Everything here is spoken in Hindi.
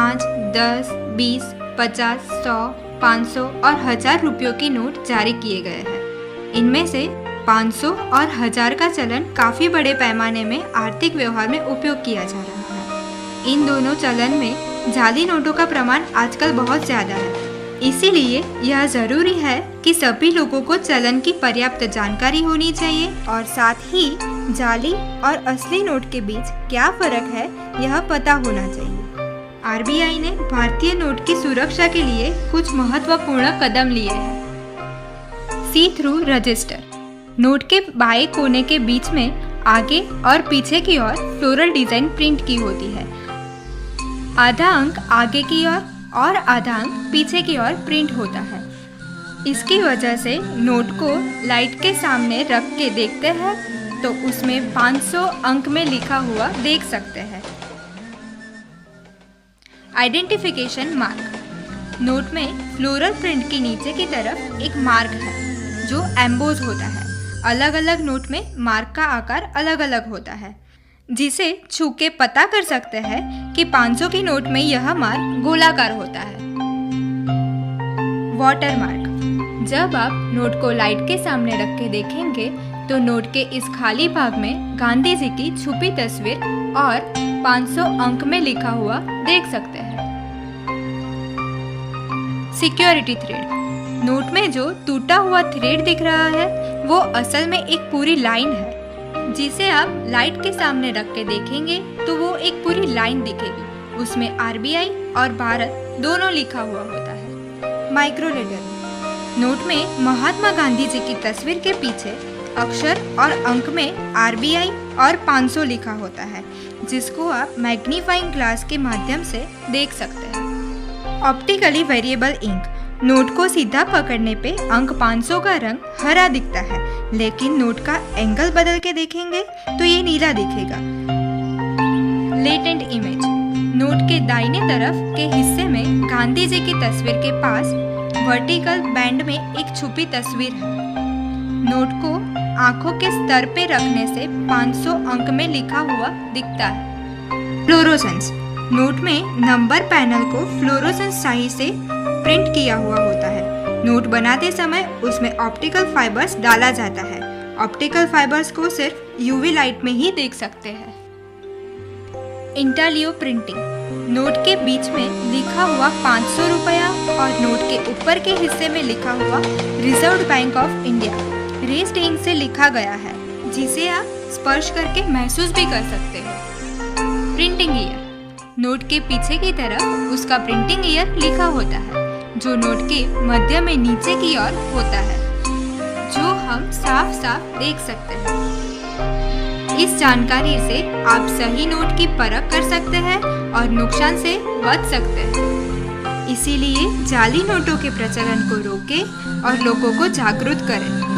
5, 10, 20, 50, 100, 500 और 1000 रुपयों के नोट जारी किए गए हैं। इनमें से 500 और 1000 का चलन काफ़ी बड़े पैमाने में आर्थिक व्यवहार में उपयोग किया जा रहा है। इन दोनों चलन में जाली नोटों का प्रमाण आजकल बहुत ज़्यादा है। इसीलिए यह ज़रूरी है कि सभी लोगों को चलन की पर्याप्त जानकारी होनी चाहिए और साथ ही जाली और असली नोट के बीच क्या फ़र्क है यह पता होना चाहिए। आरबीआई ने भारतीय नोट की सुरक्षा के लिए कुछ महत्वपूर्ण कदम लिए हैं। सी थ्रू रजिस्टर। नोट के बाएं कोने के बीच में आगे और पीछे की ओर फ्लोरल डिजाइन प्रिंट की होती है। आधा अंक आगे की ओर और आधा अंक पीछे की ओर प्रिंट होता है। इसकी वजह से नोट को लाइट के सामने रख के देखते हैं तो उसमें 500 अंक में लिखा हुआ देख सकते हैं। Identification mark. नोट में फ्लोरल प्रिंट के नीचे की तरफ एक मार्क है जो एम्बोज होता है। अलग अलग नोट में मार्क का आकार अलग अलग होता है, जिसे छू के पता कर सकते हैं कि 500 की नोट में यह मार्क गोलाकार होता है। Water mark. जब आप नोट को लाइट के सामने रख के देखेंगे तो नोट के इस खाली भाग में गांधी जी की छुपी तस्वीर और 500 अंक में लिखा हुआ देख सकते हैं। Security thread. नोट में जो टूटा हुआ थ्रेड दिख रहा है वो असल में एक पूरी लाइन है, जिसे आप लाइट के सामने रख के देखेंगे तो वो एक पूरी लाइन दिखेगी। उसमें आरबीआई और भारत दोनों लिखा हुआ होता है। Micro letter. नोट में महात्मा गांधी जी की तस्वीर के पीछे अक्षर और अंक में आरबीआई और 500 लिखा होता है, जिसको आप मैग्नीफाइंग ग्लास के माध्यम से देख सकते हैं। Optically variable ink. नोट को सीधा पकड़ने पे अंक 500 का रंग हरा दिखता है, लेकिन नोट का एंगल बदल के देखेंगे तो ये नीला दिखेगा। Latent image. नोट के दाहिने तरफ के हिस्से में गांधी जी की तस्वीर के पास वर्टिकल बैंड में एक छुपी तस्वीर है। नोट को आंखों के स्तर पे रखने से 500 अंक में लिखा हुआ दिखता है। फ्लोरोसेंस। नोट में नंबर पैनल को फ्लोरोसेंस स्याही से प्रिंट किया हुआ होता है। नोट बनाते समय उसमें ऑप्टिकल फाइबर्स डाला जाता है। ऑप्टिकल फाइबर्स को सिर्फ यूवी लाइट में ही देख सकते हैं। इंटालियो प्रिंटिंग। नोट के बीच में लिखा हुआ 500 रुपया और नोट के ऊपर के हिस्से में लिखा हुआ Reserve Bank of India raised ink से लिखा गया है, जिसे आप स्पर्श करके महसूस भी कर सकते हो। Printing year. नोट के पीछे की तरफ उसका प्रिंटिंग ईयर लिखा होता है, जो नोट के मध्य में नीचे की ओर होता है, जो हम साफ साफ देख सकते हैं। इस जानकारी से आप सही नोट की परख कर सकते हैं और नुकसान से बच सकते हैं। इसीलिए जाली नोटों के प्रचलन को रोकें और लोगों को जागरूक करें।